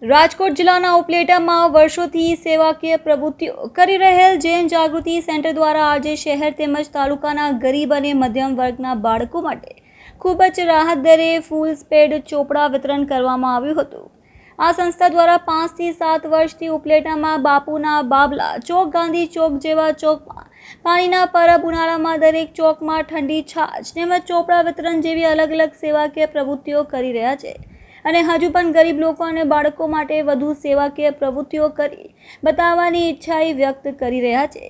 રાજકોટ જિલ્લાના ઉપલેટામાં વર્ષોથી સેવાકીય પ્રવૃત્તિઓ કરી રહેલ જૈન જાગૃતિ સેન્ટર દ્વારા આજે શહેર તેમજ તાલુકાના ગરીબ અને મધ્યમ વર્ગના બાળકો માટે ખૂબ જ રાહત દરે ફૂલ સ્પેડ ચોપડા વિતરણ કરવામાં આવ્યું હતું। આ સંસ્થા દ્વારા 5 થી 7 વર્ષથી ઉપલેટામાં બાપુના બાબલા ચોક, ગાંધી ચોક જેવા ચોકમાં પાણીના પરબ, ઉનાળામાં દરેક ચોકમાં ઠંડી છાશ તેમજ ચોપડા વિતરણ જેવી અલગ અલગ સેવાકીય પ્રવૃત્તિઓ કરી રહ્યા છે અને હજુ પણ ગરીબ લોકો અને બાળકો માટે વધુ સેવાકીય પ્રવૃત્તિઓ કરી બતાવવાની ઈચ્છા વ્યક્ત કરી રહ્યા છે।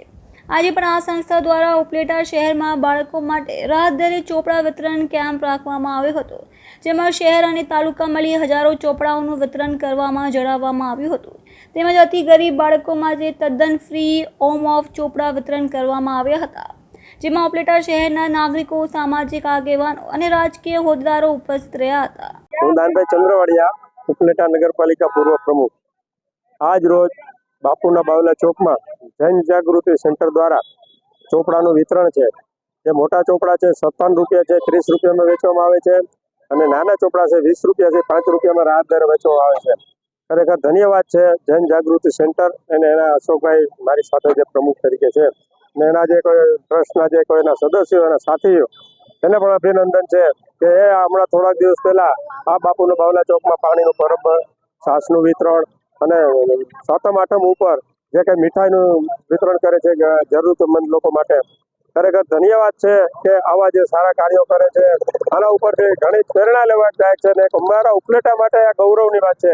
આજે પણ આ સંસ્થા દ્વારા ઉપલેટા શહેરમાં બાળકો માટે રાહત દરે ચોપડા વિતરણ કેમ્પ રાખવામાં આવ્યો હતો, જેમાં શહેર અને તાલુકા મળી હજારો ચોપડાઓનું વિતરણ કરવામાં જણાવવામાં આવ્યું હતું। તેમજ અતિ ગરીબ બાળકો માટે તદ્દન ફ્રી હોમ ઓફ ચોપડા વિતરણ કરવામાં આવ્યા હતા, જેમાં ઉપલેટા શહેરના નાગરિકો, સામાજિક આગેવાનો અને રાજકીય હોદ્દેદારો ઉપસ્થિત રહ્યા હતા। હું દાનભાઈ ચંદ્રવાડિયા, ઉપલેટા નગરપાલિકા પૂર્વ પ્રમુખ। આજ રોજ બાપુના બાવલા ચોકમાં જૈન જાગૃતિ સેન્ટર દ્વારા ચોપડાનું વિતરણ છે। જે મોટા ચોપડા છે 57 રૂપિયા છે, 30 રૂપિયામાં વેચવામાં આવે છે અને નાના ચોપડા છે 20 રૂપિયા છે, 5 રૂપિયામાં રાહત દરે વેચવામાં આવે છે। ખરેખર ધન્યવાદ છે જૈન જાગૃતિ સેન્ટર અને એના અશોકભાઈ મારી સાથે જે પ્રમુખ તરીકે છે અને એના જે કોઈ ટ્રસ્ટના જે કોઈ એના સદસ્યો, એના સાથીઓ, એને પણ અભિનંદન છે કે એ હમણાં થોડાક દિવસ પહેલા આ બાપુના બાવલા ચોકમાં પાણીનું પરબ, છાસનું વિતરણ અને 7મ 8મ ઉપર જે કંઈ મીઠાઈનું વિતરણ કરે છે જરૂરતમંદ લોકો માટે। ખરેખર ધન્યવાદ છે કે આવા જે સારા કાર્યો કરે છે। આના ઉપરથી ઘણી પ્રેરણા લેવાદાયક છે અને અમારા ઉપલેટા માટે આ ગૌરવની વાત છે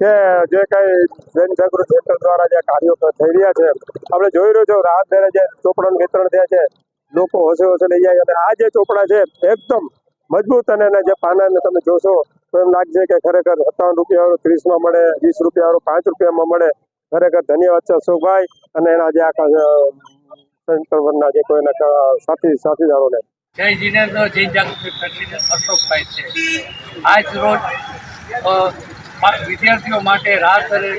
કે જે કંઈ જૈન જાગૃતિ સેન્ટર દ્વારા જે કાર્યો થઈ રહ્યા છે, આપણે જોઈ રહ્યો છો રાહત દરે જે ચોપડાનું વિતરણ થયા છે, લોકો હોશે હોશે લઈ જાય અને આ જે ચોપડા છે એકદમ મજબૂત અને એના જે પાનાને તમે જોશો તો એમ લાગશે કે ખરેખર 57 રૂપિયાવાળું 30માં મળે, 20 રૂપિયાવાળું 5 રૂપિયામાં મળે। ખરેખર ધન્યવાદ છે અશોકભાઈ અને એના જે આખા સેન્ટરના જે કોઈ એના સાથીદારોને। જય જીનેન્દ્ર, જૈન જાગૃતિ પ્રેસિડેન્ટ અશોકભાઈ છે। આજ રોજ વિદ્યાર્થીઓ માટે રાહત દરે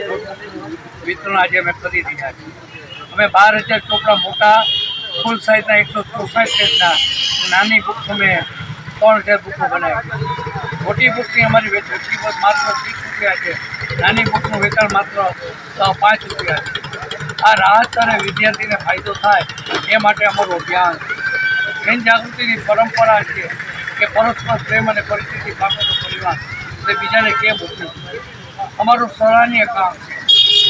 વિતરણ આજે અમે કરી રહ્યા છીએ। અમે 12,000 ચોપડા મોટા ફૂલ સાઇઝના 164 પેજના, નાની બુક અમે 3,000 બુકો બનાવી। મોટી બુકની અમારી વેચાણ કિંમત માત્ર 30 રૂપિયા છે, નાની બુકનું વેચાણ માત્ર 5 રૂપિયા છે। આ રાહત અને વિદ્યાર્થીને ફાયદો થાય એ માટે અમારું અભિયાન છે। જૈન જાગૃતિની પરંપરા છે કે પરસ્પર પ્રેમ અને પરિસ્થિતિ પામેલો પરિવાર એટલે બીજાને કેમ ઉપયોગ કરે। અમારું સરાહનીય કામ છે।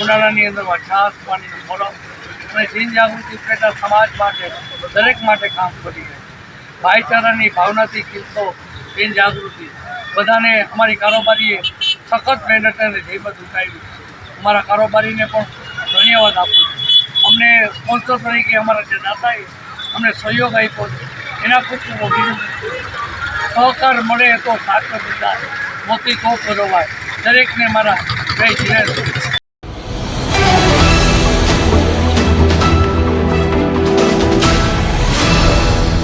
ઉનાળાની અંદરમાં છાસ, પાણીનું પરબ અને જૈન જાગૃતિ ઉપલેટા સમાજ માટે દરેક માટે કામ કરી છે। ભાઈચારાની ભાવનાથી ખીલતો જૈન જાગૃતિ બધાને અમારી કારોબારીએ સખત મહેનત અને જહેમત ઉઠાવી છે। અમારા કારોબારીને પણ ધન્યવાદ આપું છું। અમને સ્પોન્સર તરીકે અમારા જે દાતાએ અમને સહયોગ આપ્યો છે એના ખૂબ ખૂબ અભિનંદન। સહકાર મળે તો સાચો બંધાય, મોતી તો પરોવાય। દરેકને મારા જય જીનેન્દ્ર।